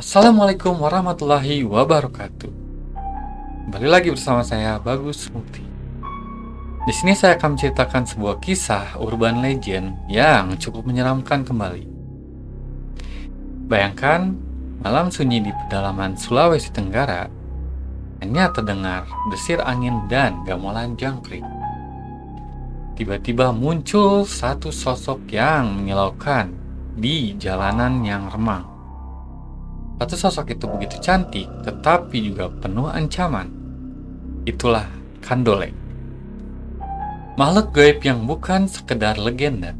Assalamualaikum warahmatullahi wabarakatuh. Kembali lagi bersama saya Bagus Mukti. Di sini saya akan menceritakan sebuah kisah urban legend yang cukup menyeramkan kembali. Bayangkan malam sunyi di pedalaman Sulawesi Tenggara, hanya terdengar desir angin dan gamelan jangkrik. Tiba-tiba muncul satu sosok yang menyilaukan di jalanan yang remang. Satu sosok itu begitu cantik, tetapi juga penuh ancaman. Itulah Kandole. Makhluk gaib yang bukan sekedar legenda.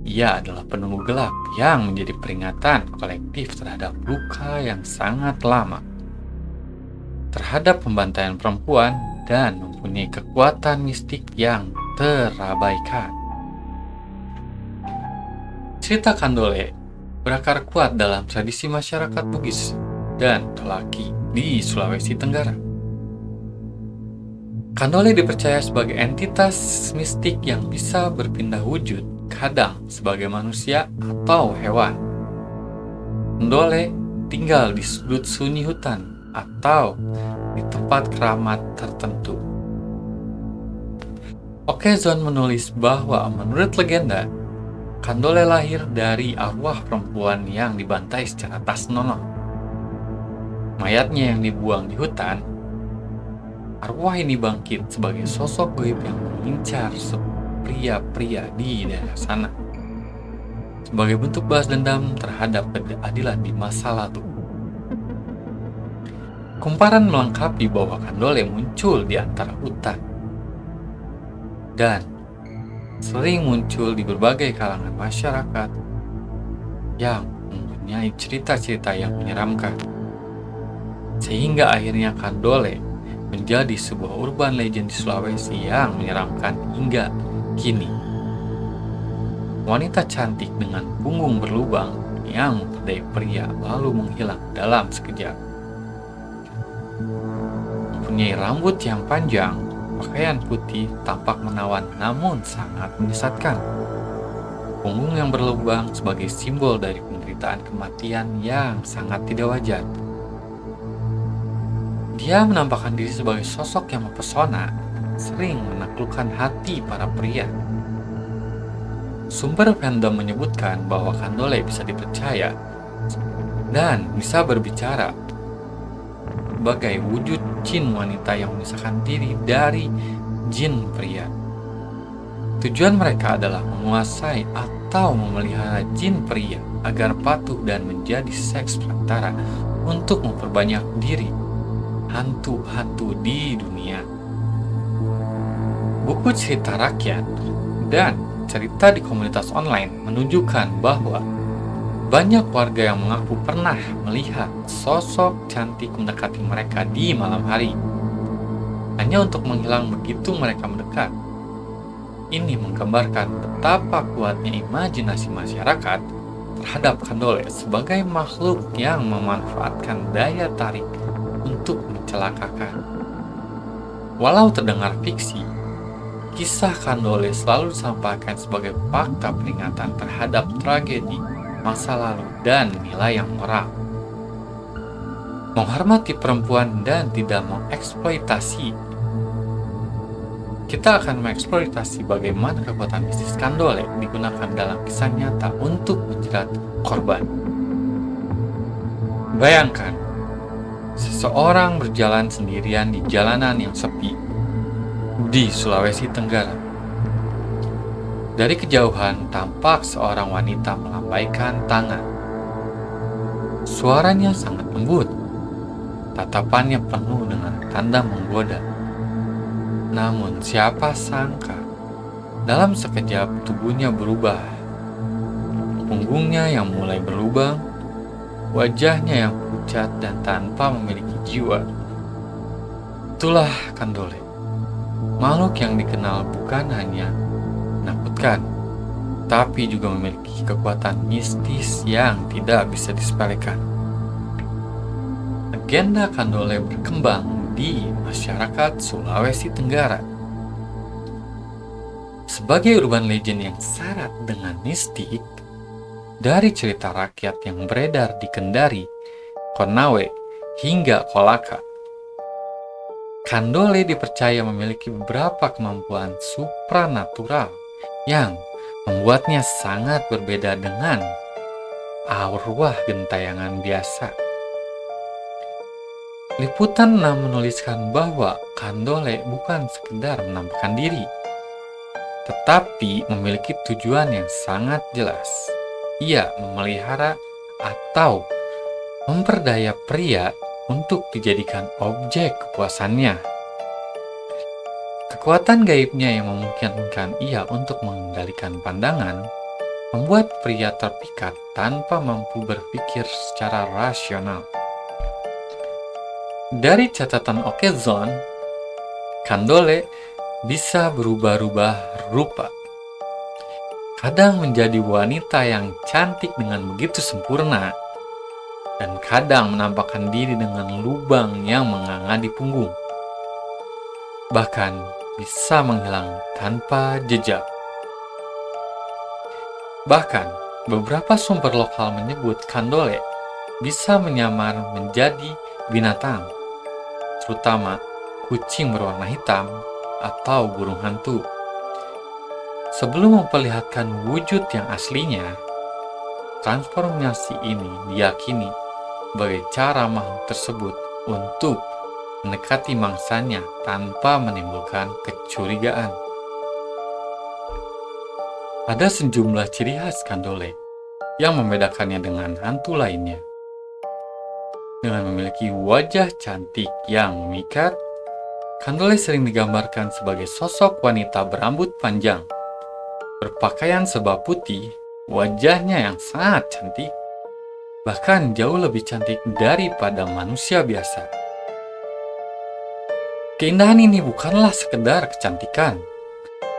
Ia adalah penunggu gelap yang menjadi peringatan kolektif terhadap luka yang sangat lama, terhadap pembantaian perempuan, dan mempunyai kekuatan mistik yang terabaikan. Cerita Kandole berakar kuat dalam tradisi masyarakat Bugis dan Tolaki di Sulawesi Tenggara. Kandole dipercaya sebagai entitas mistik yang bisa berpindah wujud, kadang sebagai manusia atau hewan. Kandole tinggal di sudut sunyi hutan atau di tempat keramat tertentu. Okezon menulis bahwa menurut legenda, Kandole lahir dari arwah perempuan yang dibantai secara tak senonoh. Mayatnya yang dibuang di hutan, arwah ini bangkit sebagai sosok gaib yang mengincar pria-pria di daerah sana, sebagai bentuk balas dendam terhadap ketidakadilan di masa lalu. Kumparan melengkapi bahwa Kandole muncul di antara hutan dan sering muncul di berbagai kalangan masyarakat yang mempunyai cerita-cerita yang menyeramkan, sehingga akhirnya Kandole menjadi sebuah urban legend di Sulawesi yang menyeramkan hingga kini. Wanita cantik dengan punggung berlubang yang memperdaya pria lalu menghilang dalam sekejap. Mempunyai rambut yang panjang, pakaian putih tampak menawan namun sangat menyesatkan. Punggung yang berlubang sebagai simbol dari penderitaan kematian yang sangat tidak wajar. Dia menampakkan diri sebagai sosok yang mempesona, sering menaklukkan hati para pria. Sumber fandom menyebutkan bahwa Kandole bisa dipercaya dan bisa berbicara sebagai wujud jin wanita yang memisahkan diri dari jin pria. Tujuan mereka adalah menguasai atau memelihara jin pria agar patuh dan menjadi seks perantara untuk memperbanyak diri hantu-hantu di dunia. Buku cerita rakyat dan cerita di komunitas online menunjukkan bahwa banyak warga yang mengaku pernah melihat sosok cantik mendekati mereka di malam hari, hanya untuk menghilang begitu mereka mendekat. Ini menggambarkan betapa kuatnya imajinasi masyarakat terhadap Kandole sebagai makhluk yang memanfaatkan daya tarik untuk mencelakakan. Walau terdengar fiksi, kisah Kandole selalu disampaikan sebagai fakta peringatan terhadap tragedi masa lalu dan nilai yang moral. Menghormati perempuan dan tidak mengeksploitasi. Kita akan mengeksploitasi bagaimana kekuatan mistis Kandole digunakan dalam kisah nyata untuk menjerat korban. Bayangkan, seseorang berjalan sendirian di jalanan yang sepi di Sulawesi Tenggara. Dari kejauhan tampak seorang wanita melambaikan tangan. Suaranya sangat lembut. Tatapannya penuh dengan tanda menggoda. Namun siapa sangka, dalam sekejap tubuhnya berubah. Punggungnya yang mulai berlubang, wajahnya yang pucat dan tanpa memiliki jiwa. Itulah Kandole. Makhluk yang dikenal bukan hanya menakutkan, tapi juga memiliki kekuatan mistis yang tidak bisa disepelekan. Legenda Kandole berkembang di masyarakat Sulawesi Tenggara sebagai urban legend yang syarat dengan mistik. Dari cerita rakyat yang beredar di Kendari, Konawe, hingga Kolaka. Kandole dipercaya memiliki beberapa kemampuan supranatural yang membuatnya sangat berbeda dengan arwah gentayangan biasa. Liputan 6 menuliskan bahwa Kandole bukan sekedar menampakkan diri, tetapi memiliki tujuan yang sangat jelas. Ia memelihara atau memperdaya pria untuk dijadikan objek kepuasannya. Kekuatan gaibnya yang memungkinkan ia untuk mengendalikan pandangan membuat pria terpikat tanpa mampu berpikir secara rasional. Dari catatan Okezone, Kandole bisa berubah-ubah rupa. Kadang menjadi wanita yang cantik dengan begitu sempurna, dan kadang menampakkan diri dengan lubang yang menganga di punggung. Bahkan bisa menghilang tanpa jejak. Bahkan, beberapa sumber lokal menyebut Kandole bisa menyamar menjadi binatang, terutama kucing berwarna hitam atau burung hantu. Sebelum memperlihatkan wujud yang aslinya, transformasi ini diyakini sebagai cara makhluk tersebut untuk mendekati mangsanya tanpa menimbulkan kecurigaan. Ada sejumlah ciri khas Kandole yang membedakannya dengan hantu lainnya. Dengan memiliki wajah cantik yang memikat, Kandole sering digambarkan sebagai sosok wanita berambut panjang, berpakaian serba putih, wajahnya yang sangat cantik, bahkan jauh lebih cantik daripada manusia biasa. Keindahan ini bukanlah sekedar kecantikan,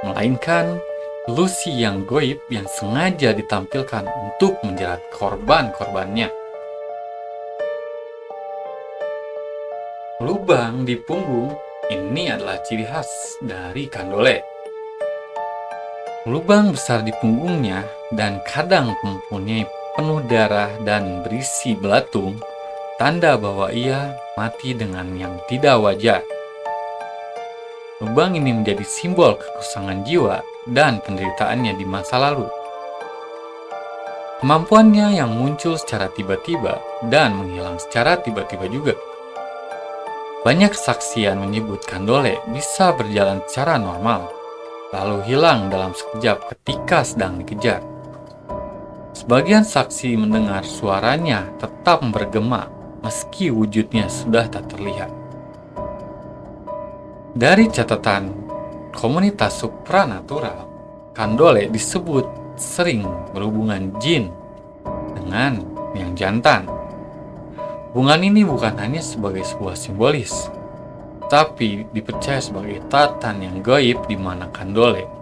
melainkan ilusi yang goib yang sengaja ditampilkan untuk menjerat korban-korbannya. Lubang di punggung ini adalah ciri khas dari Kandole. Lubang besar di punggungnya dan kadang mempunyai penuh darah dan berisi belatung, tanda bahwa ia mati dengan yang tidak wajar. Lubang ini menjadi simbol kekosongan jiwa dan penderitaannya di masa lalu. Kemampuannya yang muncul secara tiba-tiba dan menghilang secara tiba-tiba juga. Banyak kesaksian menyebut Kandole bisa berjalan secara normal, lalu hilang dalam sekejap ketika sedang dikejar. Sebagian saksi mendengar suaranya tetap bergema meski wujudnya sudah tak terlihat. Dari catatan komunitas supranatural, Kandole disebut sering berhubungan jin dengan yang jantan. Hubungan ini bukan hanya sebagai sebuah simbolis, tapi dipercaya sebagai tatan yang gaib di mana Kandole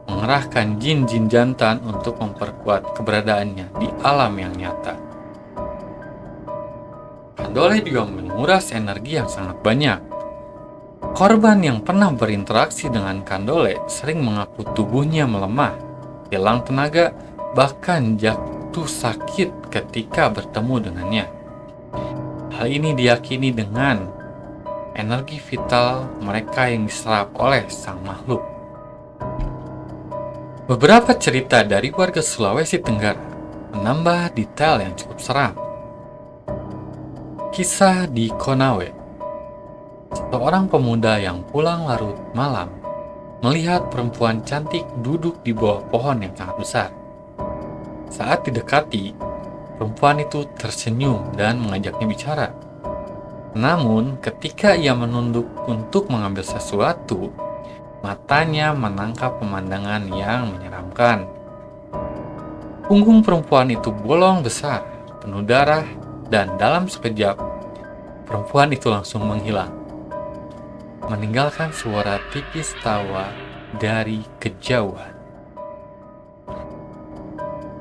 mengerahkan jin-jin jantan untuk memperkuat keberadaannya di alam yang nyata. Kandole juga menguras energi yang sangat banyak. Korban yang pernah berinteraksi dengan Kandole sering mengaku tubuhnya melemah, hilang tenaga, bahkan jatuh sakit ketika bertemu dengannya. Hal ini diyakini dengan energi vital mereka yang diserap oleh sang makhluk. Beberapa cerita dari warga Sulawesi Tenggara menambah detail yang cukup seram. Kisah di Konawe. Seorang pemuda yang pulang larut malam melihat perempuan cantik duduk di bawah pohon yang sangat besar. Saat didekati, perempuan itu tersenyum dan mengajaknya bicara. Namun, ketika ia menunduk untuk mengambil sesuatu, matanya menangkap pemandangan yang menyeramkan. Punggung perempuan itu bolong besar, penuh darah, dan dalam sekejap, perempuan itu langsung menghilang, meninggalkan suara tipis tawa dari kejauhan.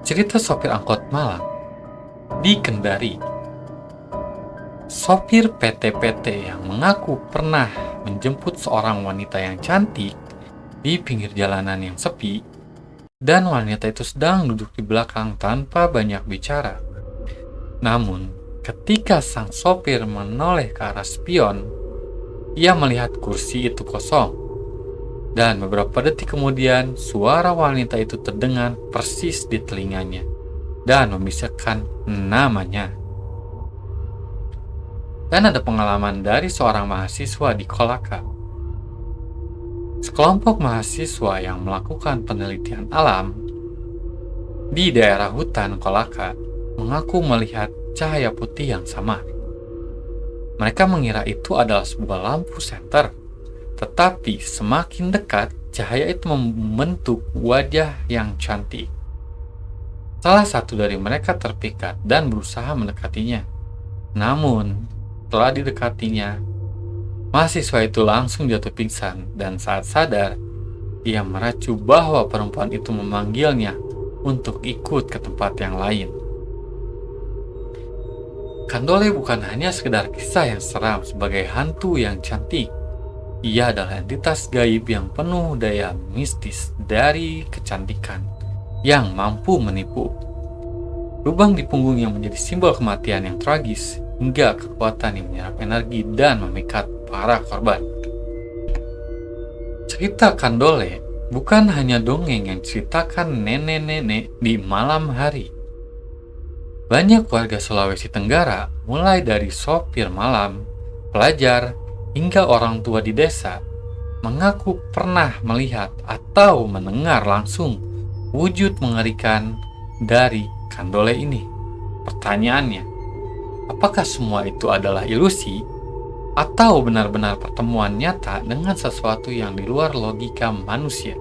Cerita sopir angkot Malang. Di Kendari, sopir PT-PT yang mengaku pernah menjemput seorang wanita yang cantik di pinggir jalanan yang sepi, dan wanita itu sedang duduk di belakang tanpa banyak bicara. Namun, ketika sang sopir menoleh ke arah spion, ia melihat kursi itu kosong. Dan beberapa detik kemudian, suara wanita itu terdengar persis di telinganya dan membisikkan namanya. Dan ada pengalaman dari seorang mahasiswa di Kolaka. Sekelompok mahasiswa yang melakukan penelitian alam di daerah hutan Kolaka mengaku melihat cahaya putih yang samar. Mereka mengira itu adalah sebuah lampu senter, tetapi semakin dekat, cahaya itu membentuk wajah yang cantik. Salah satu dari mereka terpikat dan berusaha mendekatinya. Namun, setelah didekatinya, mahasiswa itu langsung jatuh pingsan dan saat sadar, ia meracu bahwa perempuan itu memanggilnya untuk ikut ke tempat yang lain. Kandole bukan hanya sekedar kisah yang seram sebagai hantu yang cantik. Ia adalah entitas gaib yang penuh daya mistis dari kecantikan yang mampu menipu. Lubang di punggung yang menjadi simbol kematian yang tragis hingga kekuatan yang menyerap energi dan memikat para korban. Cerita Kandole bukan hanya dongeng yang diceritakan nenek-nenek di malam hari. Banyak warga Sulawesi Tenggara, mulai dari sopir malam, pelajar, hingga orang tua di desa, mengaku pernah melihat atau mendengar langsung wujud mengerikan dari Kandole ini. Pertanyaannya, apakah semua itu adalah ilusi atau benar-benar pertemuan nyata dengan sesuatu yang di luar logika manusia?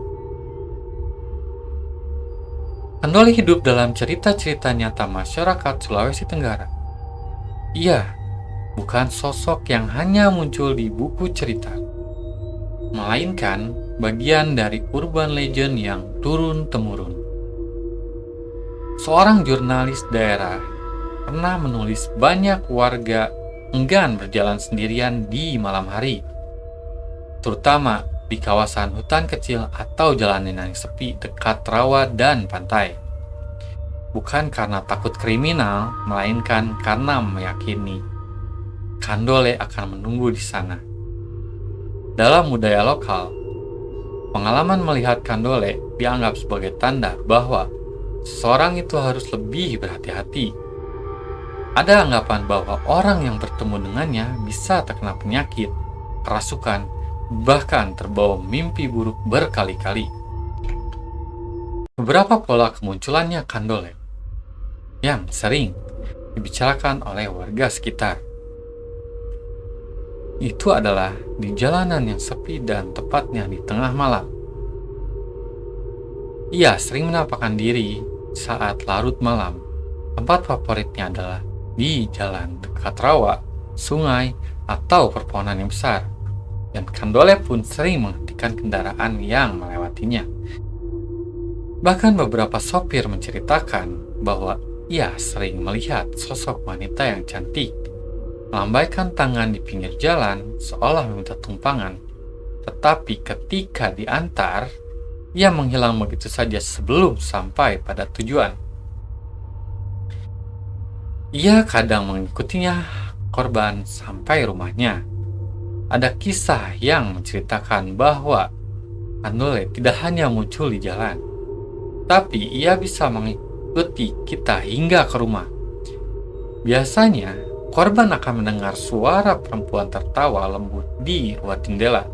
Kandole hidup dalam cerita-cerita nyata masyarakat Sulawesi Tenggara. Ia bukan sosok yang hanya muncul di buku cerita, melainkan bagian dari urban legend yang turun-temurun. Seorang jurnalis daerah pernah menulis banyak warga enggan berjalan sendirian di malam hari, terutama di kawasan hutan kecil atau jalanan yang sepi dekat rawa dan pantai. Bukan karena takut kriminal, melainkan karena meyakini Kandole akan menunggu di sana. Dalam budaya lokal, pengalaman melihat Kandole dianggap sebagai tanda bahwa seseorang itu harus lebih berhati-hati. Ada anggapan bahwa orang yang bertemu dengannya bisa terkena penyakit, kerasukan, bahkan terbawa mimpi buruk berkali-kali. Beberapa pola kemunculannya Kandole yang sering dibicarakan oleh warga sekitar itu adalah di jalanan yang sepi dan tepatnya di tengah malam. Ia sering menampakkan diri saat larut malam. Tempat favoritnya adalah di jalan dekat rawa, sungai, atau perpohonan yang besar. Dan Kandole pun sering menghentikan kendaraan yang melewatinya. Bahkan beberapa sopir menceritakan bahwa ia sering melihat sosok wanita yang cantik melambaikan tangan di pinggir jalan seolah meminta tumpangan. Tetapi ketika diantar, ia menghilang begitu saja sebelum sampai pada tujuan. Ia kadang mengikutinya korban sampai rumahnya. Ada kisah yang menceritakan bahwa Kandole tidak hanya muncul di jalan, tapi ia bisa mengikuti kita hingga ke rumah. Biasanya, korban akan mendengar suara perempuan tertawa lembut di luar jendela,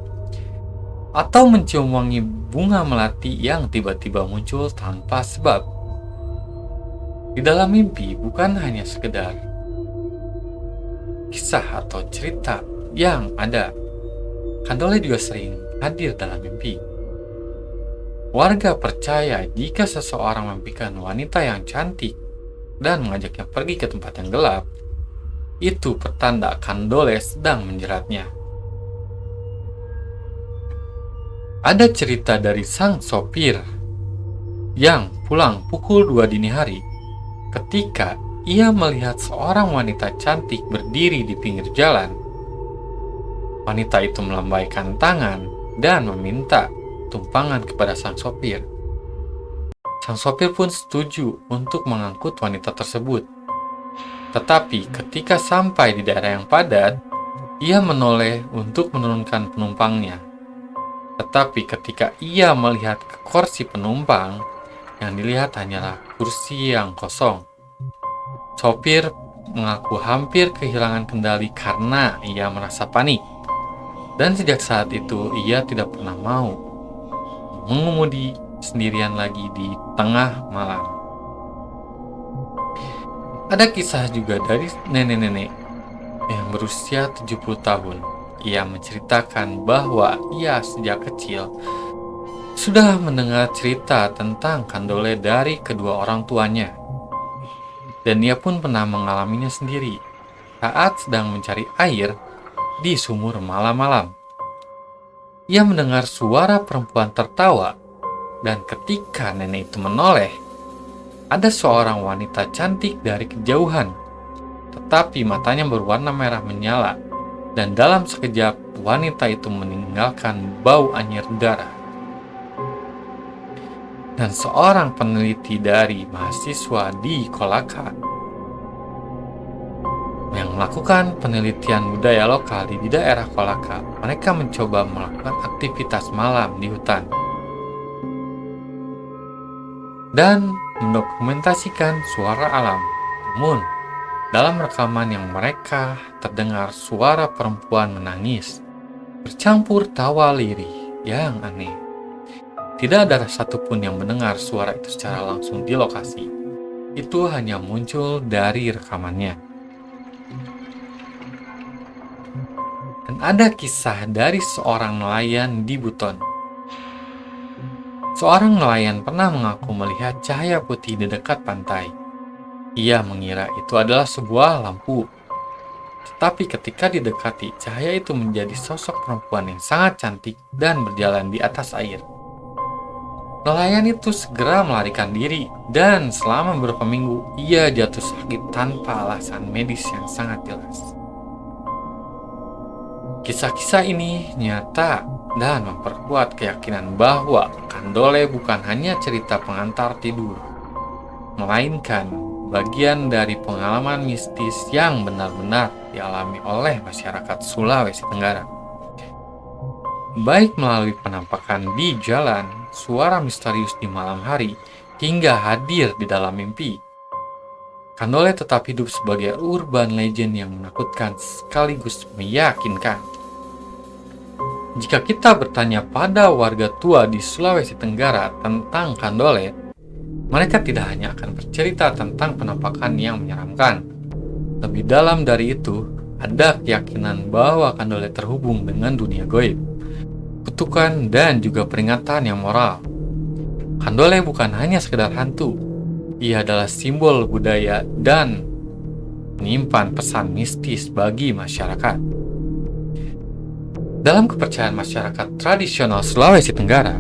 atau mencium wangi bunga melati yang tiba-tiba muncul tanpa sebab. Di dalam mimpi bukan hanya sekedar kisah atau cerita yang ada, Kandole juga sering hadir dalam mimpi. Warga percaya jika seseorang memimpikan wanita yang cantik dan mengajaknya pergi ke tempat yang gelap, itu pertanda Kandole sedang menjeratnya. Ada cerita dari sang sopir yang pulang pukul 2 dini hari ketika ia melihat seorang wanita cantik berdiri di pinggir jalan. Wanita itu melambaikan tangan dan meminta tumpangan kepada sang sopir. Sang sopir pun setuju untuk mengangkut wanita tersebut. Tetapi ketika sampai di daerah yang padat, ia menoleh untuk menurunkan penumpangnya. Tetapi ketika ia melihat ke kursi penumpang, yang dilihat hanyalah kursi yang kosong. Sopir mengaku hampir kehilangan kendali karena ia merasa panik. Dan sejak saat itu ia tidak pernah mau mengemudi sendirian lagi di tengah malam. Ada kisah juga dari nenek-nenek yang berusia 70 tahun. Ia menceritakan bahwa ia sejak kecil sudah mendengar cerita tentang kandole dari kedua orang tuanya. Dan ia pun pernah mengalaminya sendiri saat sedang mencari air di sumur malam-malam. Ia mendengar suara perempuan tertawa, dan ketika nenek itu menoleh, ada seorang wanita cantik dari kejauhan, tetapi matanya berwarna merah menyala, dan dalam sekejap wanita itu meninggalkan bau anyir darah. Dan seorang peneliti dari mahasiswa di Kolaka yang melakukan penelitian budaya lokal di daerah Kolaka, mereka mencoba melakukan aktivitas malam di hutan dan mendokumentasikan suara alam. Namun, dalam rekaman yang mereka terdengar suara perempuan menangis, bercampur tawa lirih yang aneh. Tidak ada satupun yang mendengar suara itu secara langsung di lokasi. Itu hanya muncul dari rekamannya. Dan ada kisah dari seorang nelayan di Buton. Seorang nelayan pernah mengaku melihat cahaya putih di dekat pantai. Ia mengira itu adalah sebuah lampu. Tetapi ketika didekati, cahaya itu menjadi sosok perempuan yang sangat cantik dan berjalan di atas air. Nelayan itu segera melarikan diri, dan selama beberapa minggu ia jatuh sakit tanpa alasan medis yang sangat jelas. Kisah-kisah ini nyata dan memperkuat keyakinan bahwa kandole bukan hanya cerita pengantar tidur, melainkan bagian dari pengalaman mistis yang benar-benar dialami oleh masyarakat Sulawesi Tenggara. Baik melalui penampakan di jalan, suara misterius di malam hari, hingga hadir di dalam mimpi. Kandole tetap hidup sebagai urban legend yang menakutkan sekaligus meyakinkan. Jika kita bertanya pada warga tua di Sulawesi Tenggara tentang kandole, mereka tidak hanya akan bercerita tentang penampakan yang menyeramkan. Lebih dalam dari itu, ada keyakinan bahwa kandole terhubung dengan dunia gaib, kutukan, dan juga peringatan yang moral. Kandole bukan hanya sekedar hantu, ia adalah simbol budaya dan menyimpan pesan mistis bagi masyarakat. Dalam kepercayaan masyarakat tradisional Sulawesi Tenggara,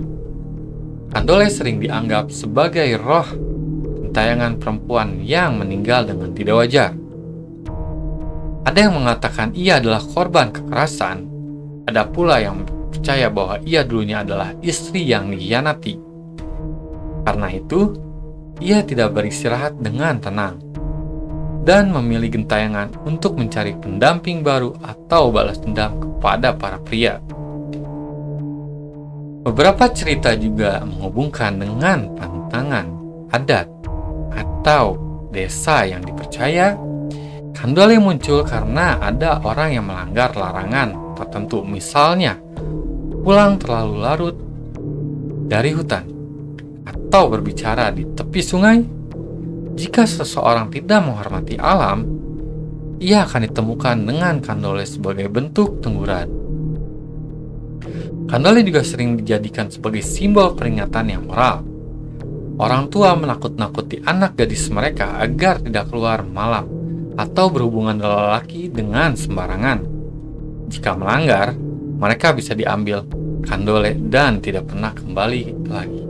kandole sering dianggap sebagai roh gentayangan perempuan yang meninggal dengan tidak wajar. Ada yang mengatakan ia adalah korban kekerasan, ada pula yang percaya bahwa ia dulunya adalah istri yang dikhianati. Karena itu, ia tidak beristirahat dengan tenang dan memilih gentayangan untuk mencari pendamping baru atau balas dendam kepada para pria. Beberapa cerita juga menghubungkan dengan pantangan adat atau desa yang dipercaya kandole muncul karena ada orang yang melanggar larangan tertentu, misalnya pulang terlalu larut dari hutan atau berbicara di tepi sungai. Jika seseorang tidak menghormati alam, ia akan ditemukan dengan kandole sebagai bentuk teguran. Kandole juga sering dijadikan sebagai simbol peringatan yang moral. Orang tua menakut-nakuti anak gadis mereka agar tidak keluar malam atau berhubungan lelaki dengan sembarangan. Jika melanggar, mereka bisa diambil kandole dan tidak pernah kembali lagi.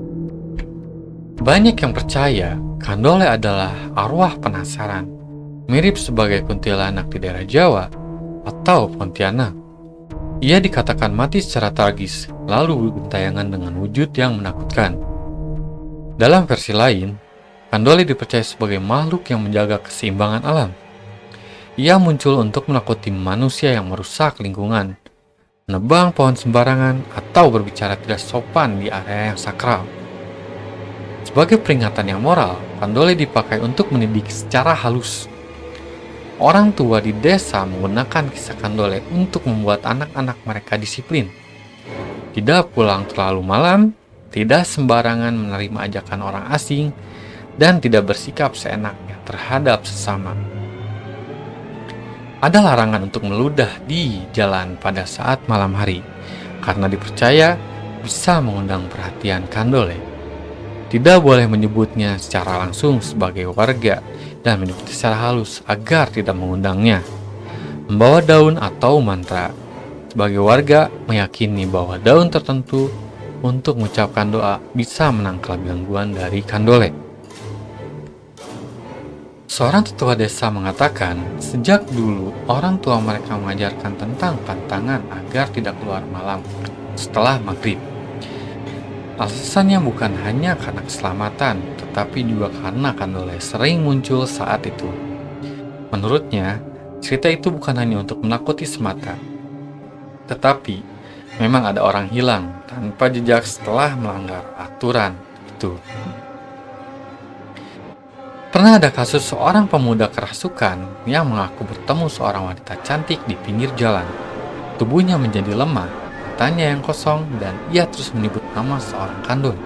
Banyak yang percaya kandole adalah arwah penasaran, mirip sebagai kuntilanak di daerah Jawa atau Pontianak. Ia dikatakan mati secara tragis, lalu gentayangan dengan wujud yang menakutkan. Dalam versi lain, kandole dipercaya sebagai makhluk yang menjaga keseimbangan alam. Ia muncul untuk menakuti manusia yang merusak lingkungan, menebang pohon sembarangan, atau berbicara tidak sopan di area yang sakral. Sebagai peringatan yang moral, kandole dipakai untuk mendidik secara halus. Orang tua di desa menggunakan kisah kandole untuk membuat anak-anak mereka disiplin. Tidak pulang terlalu malam, tidak sembarangan menerima ajakan orang asing, dan tidak bersikap seenaknya terhadap sesama. Ada larangan untuk meludah di jalan pada saat malam hari, karena dipercaya bisa mengundang perhatian kandole. Tidak boleh menyebutnya secara langsung sebagai warga dan menyebutnya secara halus agar tidak mengundangnya. Membawa daun atau mantra. Sebagai warga meyakini bahwa daun tertentu untuk mengucapkan doa bisa menangkal gangguan dari kandole. Seorang tetua desa mengatakan, sejak dulu orang tua mereka mengajarkan tentang pantangan agar tidak keluar malam setelah maghrib. Alasannya bukan hanya karena keselamatan, tetapi juga karena kandole sering muncul saat itu. Menurutnya, cerita itu bukan hanya untuk menakuti semata, tetapi memang ada orang hilang tanpa jejak setelah melanggar aturan itu. Pernah ada kasus seorang pemuda kerasukan yang mengaku bertemu seorang wanita cantik di pinggir jalan. Tubuhnya menjadi lemah, matanya yang kosong, dan ia terus menyebut nama seorang kandung.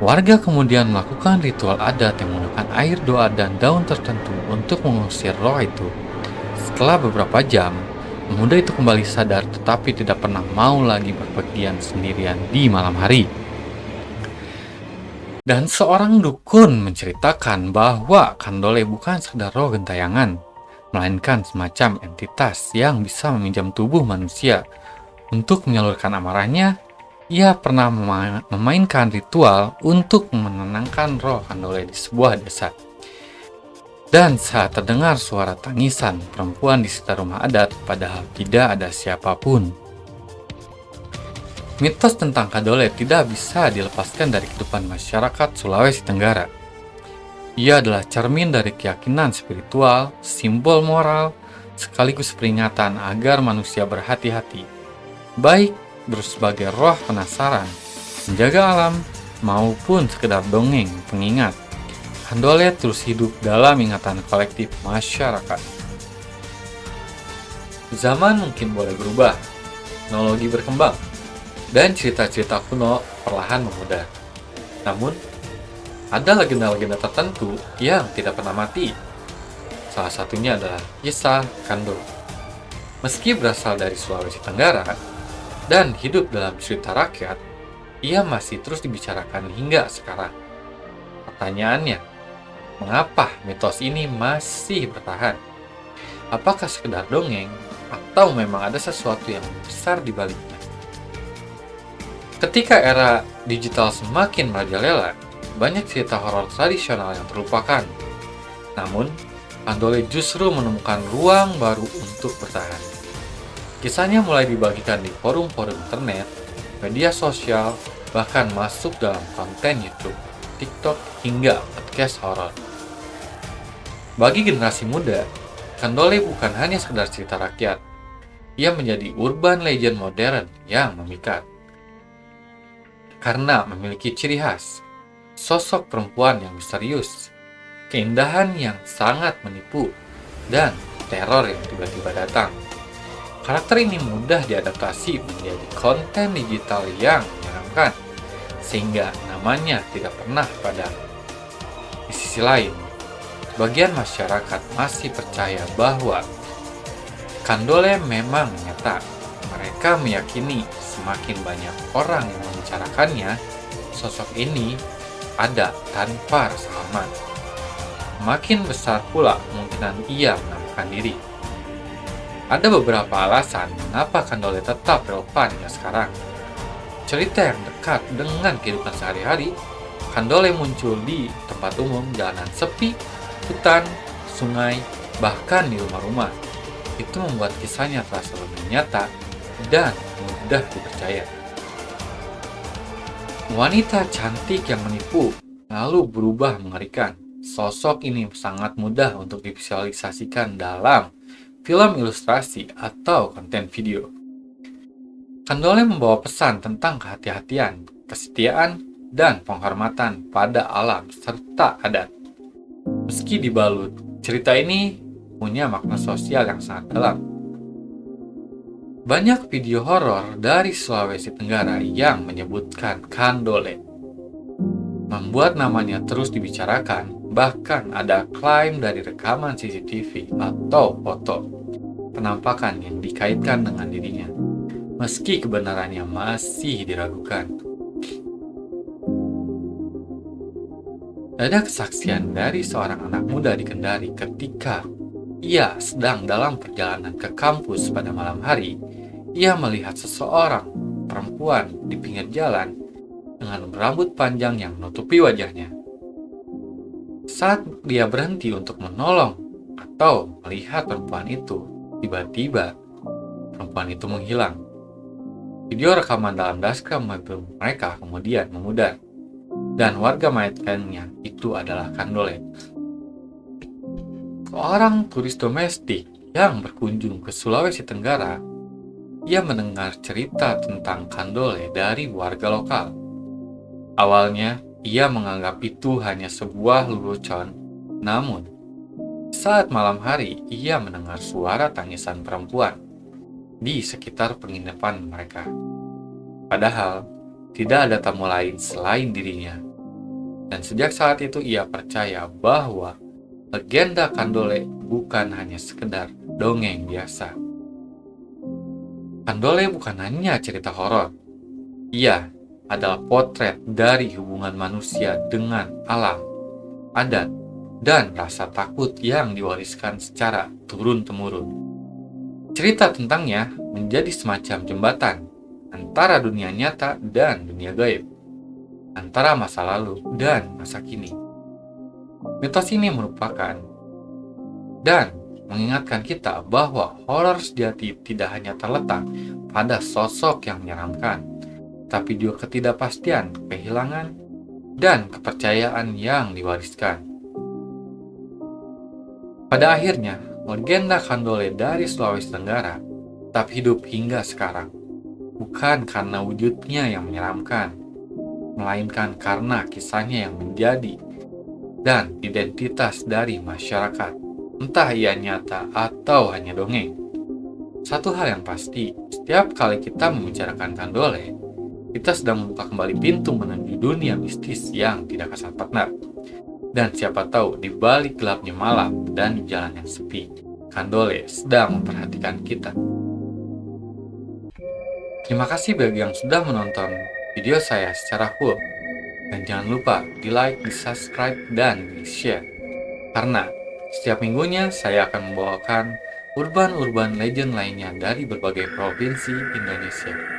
Warga kemudian melakukan ritual adat yang menggunakan air doa dan daun tertentu untuk mengusir roh itu. Setelah beberapa jam, pemuda itu kembali sadar tetapi tidak pernah mau lagi berpergian sendirian di malam hari. Dan seorang dukun menceritakan bahwa kandole bukan sekedar roh gentayangan, melainkan semacam entitas yang bisa meminjam tubuh manusia. Untuk menyalurkan amarahnya, ia pernah memainkan ritual untuk menenangkan roh kandole di sebuah desa. Dan saat terdengar suara tangisan perempuan di sekitar rumah adat, padahal tidak ada siapapun. Mitos tentang kandole tidak bisa dilepaskan dari kehidupan masyarakat Sulawesi Tenggara. Ia adalah cermin dari keyakinan spiritual, simbol moral, sekaligus peringatan agar manusia berhati-hati. Baik sebagai roh penasaran, menjaga alam, maupun sekedar dongeng pengingat. Kandole terus hidup dalam ingatan kolektif masyarakat. Zaman mungkin boleh berubah, teknologi berkembang, dan cerita-cerita kuno perlahan memudar. Namun, ada legenda-legenda tertentu yang tidak pernah mati. Salah satunya adalah kisah kandole. Meski berasal dari Sulawesi Tenggara dan hidup dalam cerita rakyat, ia masih terus dibicarakan hingga sekarang. Pertanyaannya, mengapa mitos ini masih bertahan? Apakah sekedar dongeng, atau memang ada sesuatu yang besar di baliknya? Ketika era digital semakin merajalela, banyak cerita horor tradisional yang terlupakan. Namun, kandole justru menemukan ruang baru untuk bertahan. Kisahnya mulai dibagikan di forum-forum internet, media sosial, bahkan masuk dalam konten YouTube, TikTok, hingga podcast horor. Bagi generasi muda, kandole bukan hanya sekedar cerita rakyat. Ia menjadi urban legend modern yang memikat. Karena memiliki ciri khas, sosok perempuan yang misterius, keindahan yang sangat menipu, dan teror yang tiba-tiba datang. Karakter ini mudah diadaptasi menjadi konten digital yang menyeramkan, sehingga namanya tidak pernah padam. Di sisi lain, sebagian masyarakat masih percaya bahwa kandole memang nyata. Mereka meyakini semakin banyak orang yang membicarakannya, sosok ini ada tanpa rasa hormat. Makin besar pula kemungkinan ia menampakkan diri. Ada beberapa alasan mengapa kandole tetap relevan hingga sekarang. Cerita yang dekat dengan kehidupan sehari-hari, kandole muncul di tempat umum, jalanan sepi, hutan, sungai, bahkan di rumah-rumah. Itu membuat kisahnya terasa lebih nyata dan mudah dipercaya. Wanita cantik yang menipu, lalu berubah mengerikan, sosok ini sangat mudah untuk divisualisasikan dalam film ilustrasi atau konten video. Kandole membawa pesan tentang kehati-hatian, kesetiaan, dan penghormatan pada alam serta adat. Meski dibalut, cerita ini punya makna sosial yang sangat dalam. Banyak video horor dari Sulawesi Tenggara yang menyebutkan Kandole, membuat namanya terus dibicarakan, bahkan ada klaim dari rekaman CCTV atau foto penampakan yang dikaitkan dengan dirinya, meski kebenarannya masih diragukan. Ada kesaksian dari seorang anak muda di Kendari ketika ia sedang dalam perjalanan ke kampus pada malam hari. Ia melihat seseorang perempuan di pinggir jalan dengan berambut panjang yang menutupi wajahnya. Saat dia berhenti untuk menolong atau melihat perempuan itu, tiba-tiba perempuan itu menghilang. Video rekaman dalam dashcam mobil mereka kemudian memudar, dan warga mengaitkannya itu adalah Kandole. Seorang turis domestik yang berkunjung ke Sulawesi Tenggara, ia mendengar cerita tentang Kandole dari warga lokal. Awalnya, ia menganggap itu hanya sebuah lelucon, namun saat malam hari ia mendengar suara tangisan perempuan di sekitar penginapan mereka. Padahal, tidak ada tamu lain selain dirinya. Dan sejak saat itu ia percaya bahwa legenda Kandole bukan hanya sekedar dongeng biasa. Kandole bukan hanya cerita horor. Ia adalah potret dari hubungan manusia dengan alam, adat, dan rasa takut yang diwariskan secara turun-temurun. Cerita tentangnya menjadi semacam jembatan antara dunia nyata dan dunia gaib, antara masa lalu dan masa kini. Mitos ini merupakan dan mengingatkan kita bahwa horor sejati tidak hanya terletak pada sosok yang menyeramkan, tapi juga ketidakpastian, kehilangan, dan kepercayaan yang diwariskan. Pada akhirnya, legenda Kandole dari Sulawesi Tenggara tetap hidup hingga sekarang, bukan karena wujudnya yang menyeramkan, melainkan karena kisahnya yang menjadi dan identitas dari masyarakat, entah ia nyata atau hanya dongeng. Satu hal yang pasti, setiap kali kita membicarakan Kandole, kita sedang membuka kembali pintu menuju dunia mistis yang tidak kasat mata. Dan siapa tahu di balik gelapnya malam dan di jalan yang sepi, Kandole sedang memperhatikan kita. Terima kasih bagi yang sudah menonton video saya secara full. Dan jangan lupa di like, di subscribe, dan di share. Karena setiap minggunya saya akan membawakan urban legend lainnya dari berbagai provinsi Indonesia.